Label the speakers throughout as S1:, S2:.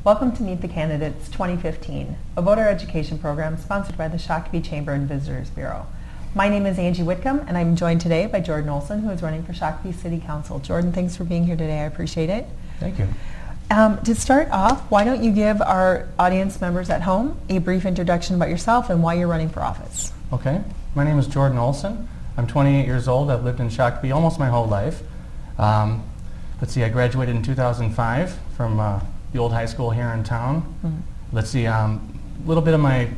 S1: Welcome to Meet the Candidates 2015, a voter education program sponsored by the Shakopee Chamber and Visitors Bureau. My name is Angie Whitcomb, and I'm joined today by Jordan Olson, who is running for Shakopee City Council. Jordan, thanks for being here today. I appreciate it.
S2: Thank you.
S1: To start off, why don't you give our audience members at home a brief introduction about yourself and why you're running for office?
S2: Okay. My name is Jordan Olson. I'm 28 years old. I've lived in Shakopee almost my whole life. Let's see, I graduated in 2005 from the old high school here in town.
S1: Mm-hmm.
S2: Let's see, a little bit of my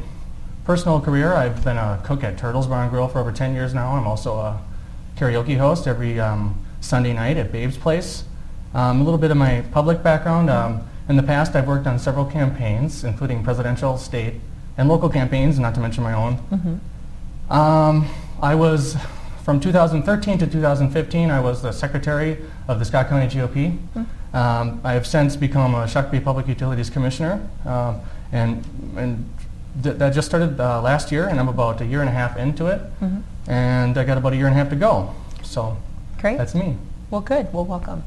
S2: personal career. I've been a cook at Turtles Bar and Grill for over 10 years now. I'm also a karaoke host every Sunday night at Babe's Place. A little bit of my public background. In the past, I've worked on several campaigns, including presidential, state, and local campaigns, not to mention my own.
S1: Mm-hmm.
S2: I was, from 2013 to 2015, I was the secretary of the Scott County GOP. I have since become a Shakopee Public Utilities Commissioner, and that just started last year, and I'm about a year and a half into it, and I got about a year and a half to go. So
S1: Great.
S2: That's me.
S1: Well, good. Well, welcome.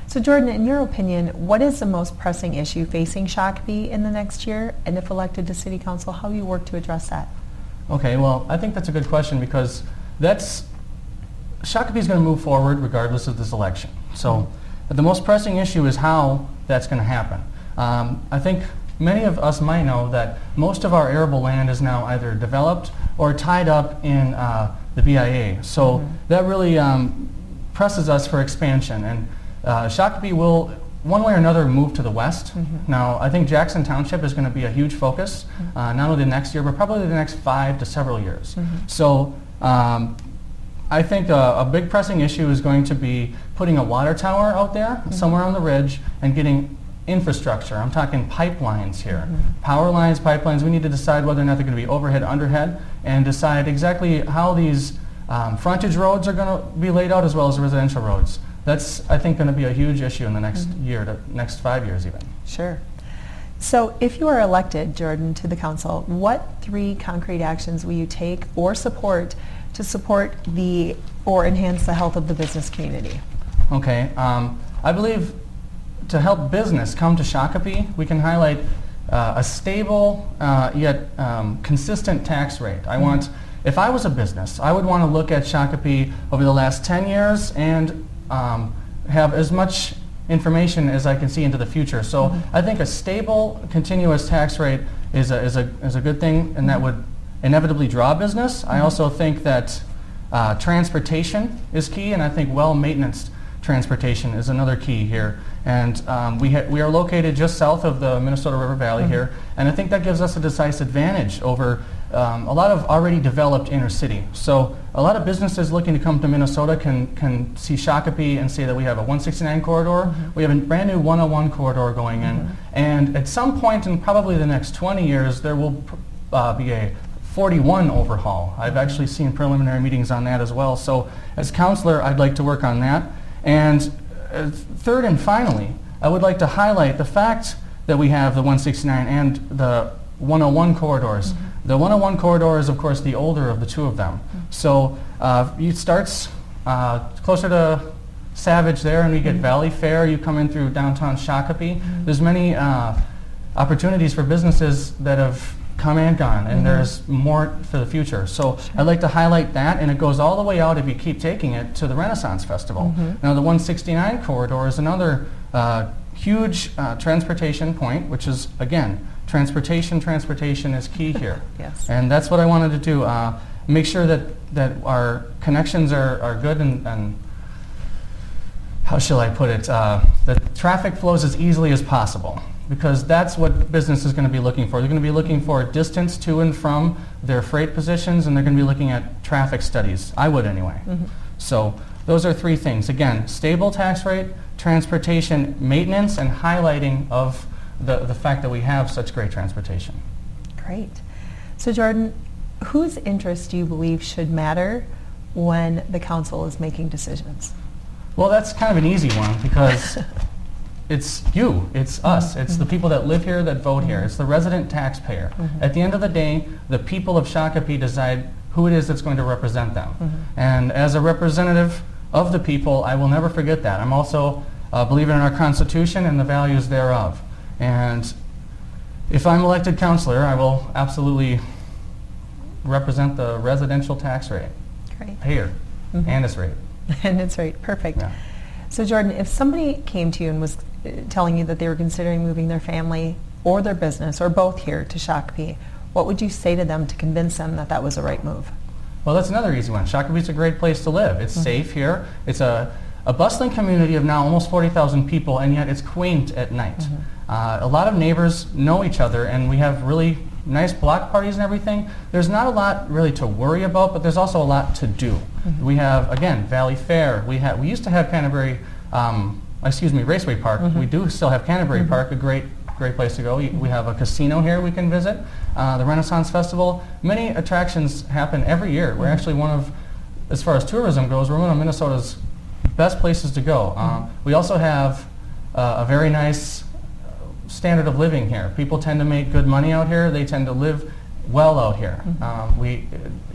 S1: So, Jordan, in your opinion, what is the most pressing issue facing Shakopee in the next year, and if elected to City Council, how will you work to address that?
S2: Okay, well, I think that's a good question because Shakopee is going to move forward regardless of this election. So the most pressing issue is how that's going to happen. I think many of us might know that most of our arable land is now either developed or tied up in the BIA. So that really presses us for expansion. And Shakopee will, one way or another, move to the west. Now, I think Jackson Township is going to be a huge focus, not only the next year, but probably the next 5 to several years. So I think a big pressing issue is going to be putting a water tower out there somewhere on the ridge and getting infrastructure. I'm talking pipelines here. Power lines, pipelines. We need to decide whether or not they're going to be overhead, underhead, and decide exactly how these frontage roads are going to be laid out as well as residential roads. That's, I think, going to be a huge issue in the next year, to next 5 years even.
S1: Sure. So if you are elected, Jordan, to the council, what 3 concrete actions will you take or support to support or enhance the health of the business community?
S2: Okay. I believe to help business come to Shakopee, we can highlight a stable yet consistent tax rate. If I was a business, I would want to look at Shakopee over the last 10 years and have as much information as I can see into the future. So I think a stable, continuous tax rate is a good thing, and that would inevitably draw business. I also think that transportation is key, and I think well-maintenance transportation is another key here. And we are located just south of the Minnesota River Valley here, and I think that gives us a decisive advantage over a lot of already developed inner city. So a lot of businesses looking to come to Minnesota can see Shakopee and say that we have a 169 corridor, we have a brand new 101 corridor going in, and at some point in probably the next 20 years there will be a 41 overhaul. I've actually seen preliminary meetings on that as well. So as councilor, I'd like to work on that. And third and finally, I would like to highlight the fact that we have the 169 and the 101 corridors. The 101 corridor is, of course, the older of the two of them. So it starts closer to Savage there, and we get Valley Fair. You come in through downtown Shakopee. There's many opportunities for businesses that have come and gone, and there's more for the future. So I'd like to highlight that, and it goes all the way out, if you keep taking it, to the Renaissance Festival. Now the 169 corridor is another huge transportation point, which is, again, transportation is key here.
S1: Yes.
S2: And that's what I wanted to do, make sure that our connections are good, and how shall I put it, the traffic flows as easily as possible, because that's what business is going to be looking for. They're going to be looking for distance to and from their freight positions, and they're going to be looking at traffic studies. I would anyway. So those are 3 things. Again, stable tax rate, transportation, maintenance, and highlighting of the fact that we have such great transportation.
S1: Great. So Jordan, whose interests do you believe should matter when the council is making decisions?
S2: Well, that's kind of an easy one, because it's you, it's us, it's the people that live here that vote here, it's the resident taxpayer. At the end of the day, the people of Shakopee decide who it is that's going to represent them. And as a representative of the people, I will never forget that. I'm also a believer in our Constitution and the values thereof. And If I'm elected counselor, I will absolutely represent the residential tax rate
S1: Great.
S2: here and its rate.
S1: And it's right. Perfect.
S2: Yeah.
S1: So Jordan, if somebody came to you and was telling you that they were considering moving their family or their business or both here to Shakopee, what would you say to them to convince them that that was the right move?
S2: Well, that's another easy one. Shakopee's a great place to live. It's safe here. It's a bustling community of now almost 40,000 people, and yet it's quaint at night. A lot of neighbors know each other, and we have really nice block parties and everything. There's not a lot really to worry about, but there's also a lot to do. We have, again, Valley Fair. We used to have Canterbury, Raceway Park. We do still have Canterbury Park, a great place to go. We have a casino here we can visit. The Renaissance Festival. Many attractions happen every year. We're actually one of, as far as tourism goes, we're one of Minnesota's best places to go. We also have a very nice standard of living here. People tend to make good money out here. They tend to live well out here.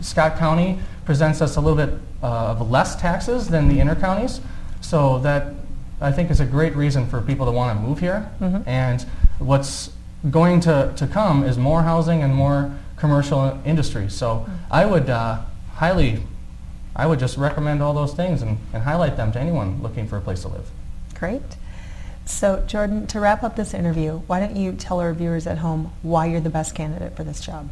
S2: Scott County presents us a little bit of less taxes than the inner counties, so that I think is a great reason for people to want to move here. And what's going to come is more housing and more commercial industry. So I would I would just recommend all those things and highlight them to anyone looking for a place to live.
S1: Great. So Jordan, to wrap up this interview, why don't you tell our viewers at home why you're the best candidate for this job?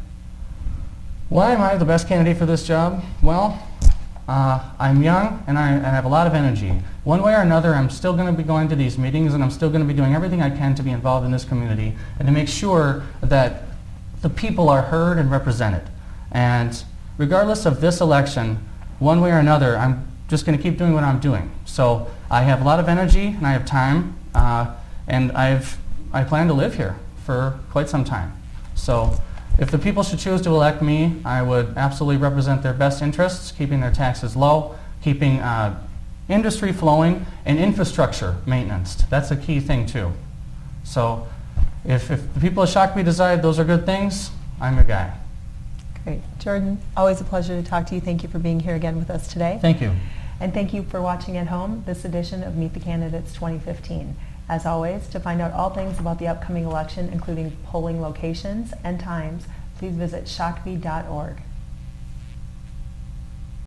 S2: Why am I the best candidate for this job? Well, I'm young and I have a lot of energy. One way or another, I'm still going to be going to these meetings, and I'm still going to be doing everything I can to be involved in this community and to make sure that the people are heard and represented. And regardless of this election, one way or another, I'm just going to keep doing what I'm doing. So I have a lot of energy and I have time, and I plan to live here for quite some time. So if the people should choose to elect me, I would absolutely represent their best interests, keeping their taxes low, keeping industry flowing, and infrastructure maintenance. That's a key thing too. So if the people of Shakopee decide those are good things, I'm your guy.
S1: Great. Jordan, always a pleasure to talk to you. Thank you for being here again with us today.
S2: Thank you.
S1: And thank you for watching at home this edition of Meet the Candidates 2015. As always, to find out all things about the upcoming election, including polling locations and times, please visit shakopee.org.